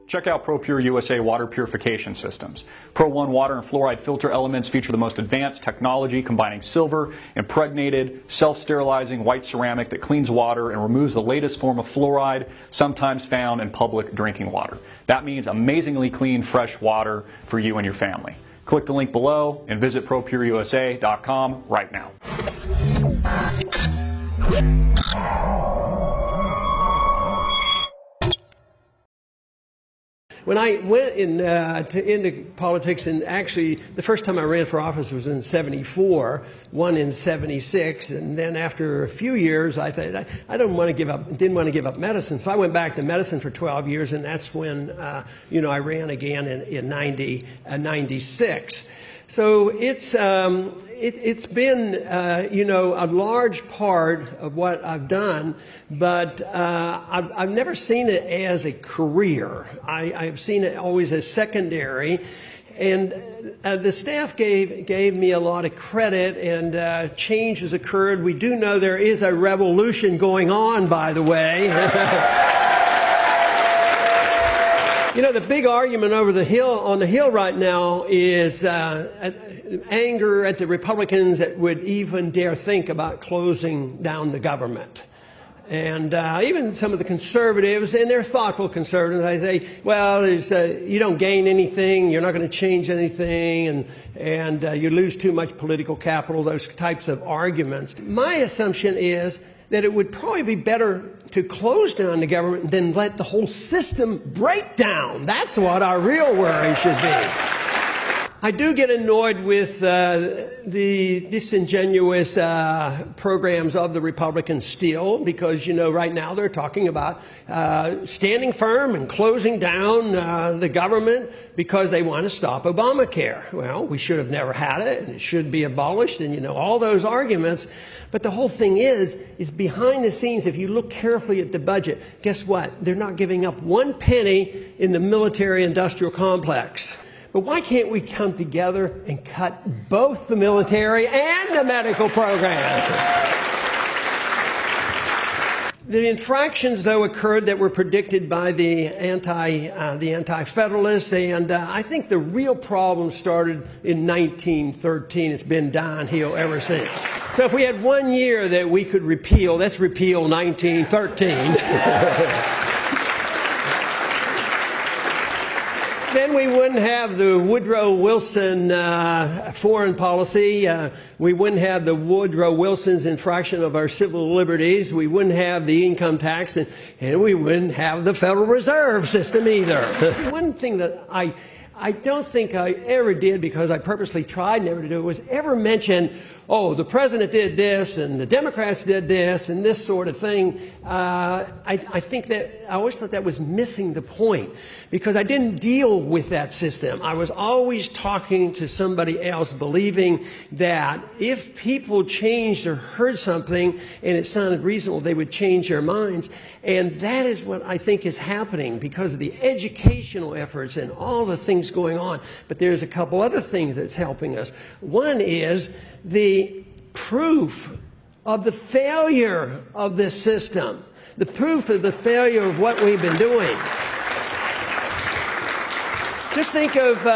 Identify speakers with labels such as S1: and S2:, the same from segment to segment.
S1: Check out ProPure USA water purification systems. Pro 1 water and fluoride filter elements feature the most advanced technology combining silver, impregnated, self-sterilizing white ceramic that cleans water and removes the latest form of fluoride, sometimes found in public drinking water. That means amazingly clean, fresh water for you and your family. Click the link below and visit ProPureUSA.com right now.
S2: When I went into politics, and actually the first time I ran for office was in '74, won in '76, and then after a few years, I thought I didn't want to give up medicine, so I went back to medicine for 12 years, and that's when I ran again in '96. So it's been a large part of what I've done, but I've never seen it as a career. I've seen it always as secondary, and the staff gave me a lot of credit, and change has occurred. We do know there is a revolution going on, by the way. You know, the big argument on the Hill right now is anger at the Republicans that would even dare think about closing down the government. And even some of the conservatives, and they're thoughtful conservatives, they say, well, you don't gain anything, you're not going to change anything, and you lose too much political capital, those types of arguments. My assumption is that it would probably be better to close down the government than let the whole system break down. That's what our real worry should be. I do get annoyed with the disingenuous programs of the Republicans still, because, right now they're talking about standing firm and closing down the government because they want to stop Obamacare. Well, we should have never had it, and it should be abolished, and all those arguments. But the whole thing is behind the scenes, if you look carefully at the budget, guess what? They're not giving up one penny in the military-industrial complex. But why can't we come together and cut both the military and the medical program? The infractions, though, occurred that were predicted by the anti-federalists, and I think the real problem started in 1913. It's been downhill ever since. So if we had 1 year that we could repeal, let's repeal 1913. Then we wouldn't have the Woodrow Wilson foreign policy. We wouldn't have the Woodrow Wilson's infraction of our civil liberties. We wouldn't have the income tax, and we wouldn't have the Federal Reserve System either. One thing that I don't think I ever did, because I purposely tried never to do it, was ever mention, oh, the president did this, and the Democrats did this, and this sort of thing. I think that I always thought that was missing the point, because I didn't deal with that system. I was always talking to somebody else, believing that if people changed or heard something and it sounded reasonable, they would change their minds. And that is what I think is happening because of the educational efforts and all the things going on. But there's a couple other things that's helping us. One is the proof of the failure of this system, the proof of the failure of what we've been doing. Just think of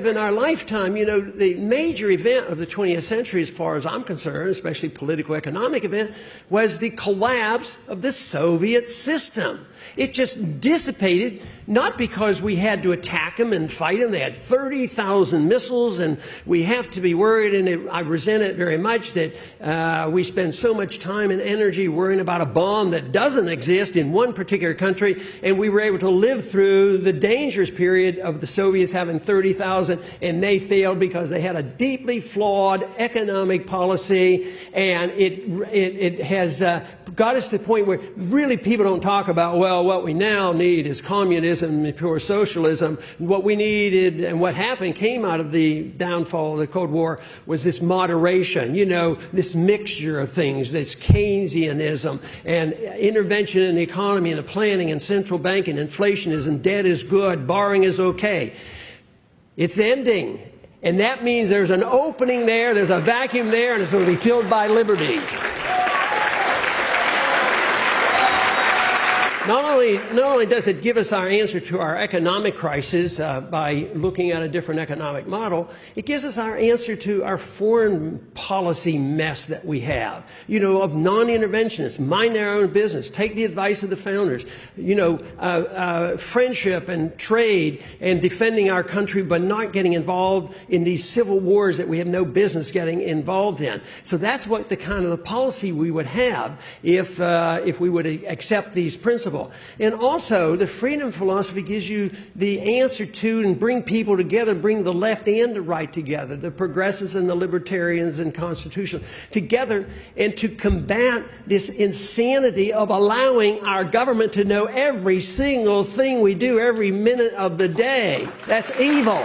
S2: in our lifetime, the major event of the 20th century, as far as I'm concerned, especially political economic event, was the collapse of the Soviet system. It just dissipated, not because we had to attack them and fight them. They had 30,000 missiles, and we have to be worried, and I resent it very much that we spend so much time and energy worrying about a bomb that doesn't exist in one particular country, and we were able to live through the dangerous period of the Soviets having 30,000, and they failed because they had a deeply flawed economic policy, and it has got us to the point where really people don't talk about, well, what we now need is communism and pure socialism. What we needed and what happened came out of the downfall of the Cold War was this moderation, this mixture of things, this Keynesianism and intervention in the economy and the planning and central banking. Inflation is and debt is good, borrowing is okay. It's ending. And that means there's an opening there, there's a vacuum there, and it's going to be filled by liberty. Not only does it give us our answer to our economic crisis by looking at a different economic model, it gives us our answer to our foreign policy mess that we have. You know, of non-interventionists, mind their own business, take the advice of the founders. You know, friendship and trade and defending our country, but not getting involved in these civil wars that we have no business getting involved in. So that's what the kind of the policy we would have if we would accept these principles. And also, the freedom philosophy gives you the answer to and bring people together, bring the left and the right together, the progressives and the libertarians and constitutional together, and to combat this insanity of allowing our government to know every single thing we do every minute of the day. That's evil.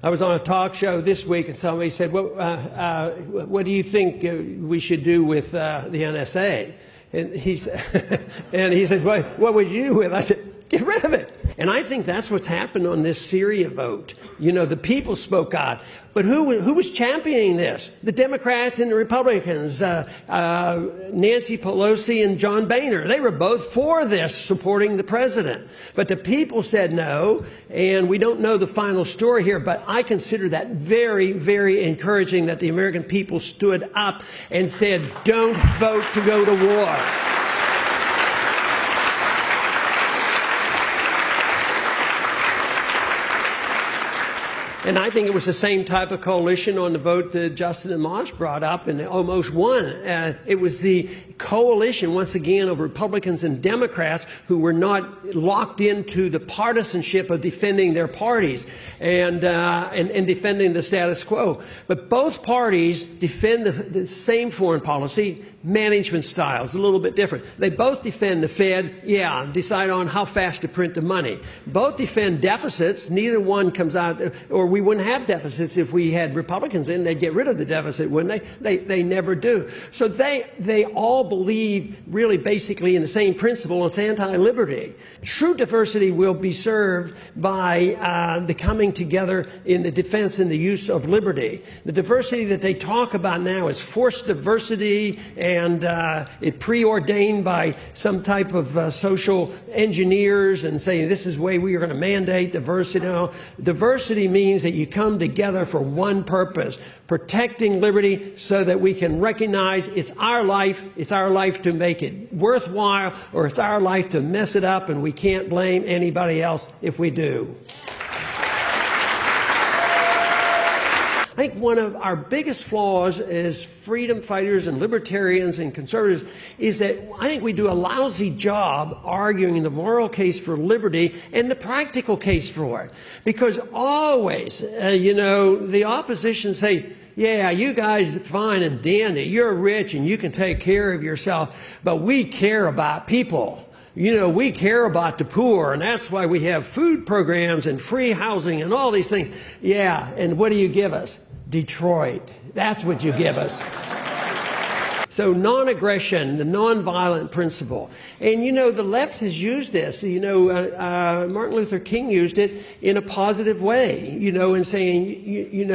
S2: I was on a talk show this week and somebody said, what do you think we should do with the NSA? And he said, what would you do with it? I said, get rid of it. And I think that's what's happened on this Syria vote. You know, the people spoke out. But who was championing this? The Democrats and the Republicans, Nancy Pelosi and John Boehner. They were both for this, supporting the president. But the people said no, and we don't know the final story here, but I consider that very, very encouraging that the American people stood up and said, don't vote to go to war. And I think it was the same type of coalition on the vote that Justin and Mosh brought up and almost won. It was the coalition, once again, of Republicans and Democrats who were not locked into the partisanship of defending their parties and defending the status quo. But both parties defend the same foreign policy. Management styles, a little bit different. They both defend the Fed, decide on how fast to print the money. Both defend deficits. Neither one comes out, or we wouldn't have deficits if we had Republicans in. They'd get rid of the deficit, wouldn't they? They never do. So they all believe really basically in the same principle. It's anti-liberty. True diversity will be served by the coming together in the defense and the use of liberty. The diversity that they talk about now is forced diversity and it preordained by some type of social engineers and saying this is the way we are going to mandate diversity. No, diversity means that you come together for one purpose, protecting liberty so that we can recognize it's our life to make it worthwhile, or it's our life to mess it up, and we can't blame anybody else if we do. I think one of our biggest flaws as freedom fighters and libertarians and conservatives is that I think we do a lousy job arguing the moral case for liberty and the practical case for it. Because always, the opposition say, yeah, you guys are fine and dandy. You're rich and you can take care of yourself, but we care about people. You know, we care about the poor, and that's why we have food programs and free housing and all these things. Yeah, and what do you give us? Detroit. That's what you give us. So non-aggression, the non-violent principle. And, the left has used this. Martin Luther King used it in a positive way, in saying,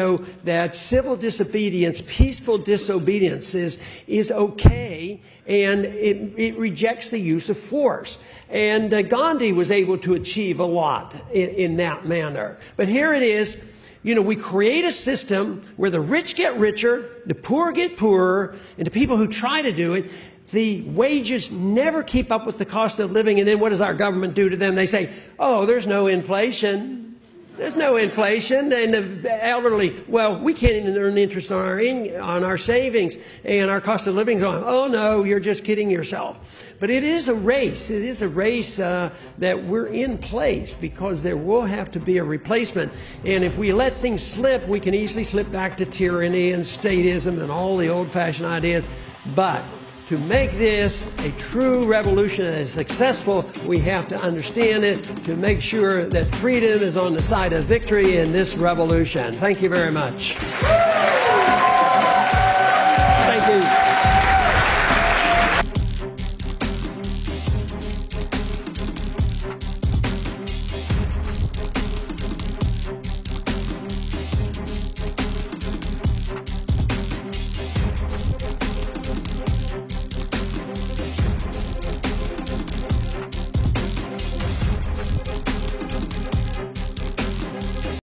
S2: that civil disobedience, peaceful disobedience is okay, and it rejects the use of force. And Gandhi was able to achieve a lot in that manner. But here it is. We create a system where the rich get richer, the poor get poorer, and the people who try to do it, the wages never keep up with the cost of living. And then what does our government do to them? They say, oh, there's no inflation. There's no inflation. And the elderly, well, we can't even earn interest on our savings, and our cost of living is going, oh, no, you're just kidding yourself. But it is a race. It is a race that we're in place because there will have to be a replacement. And if we let things slip, we can easily slip back to tyranny and statism and all the old-fashioned ideas. But to make this a true revolution that is successful, we have to understand it to make sure that freedom is on the side of victory in this revolution. Thank you very much.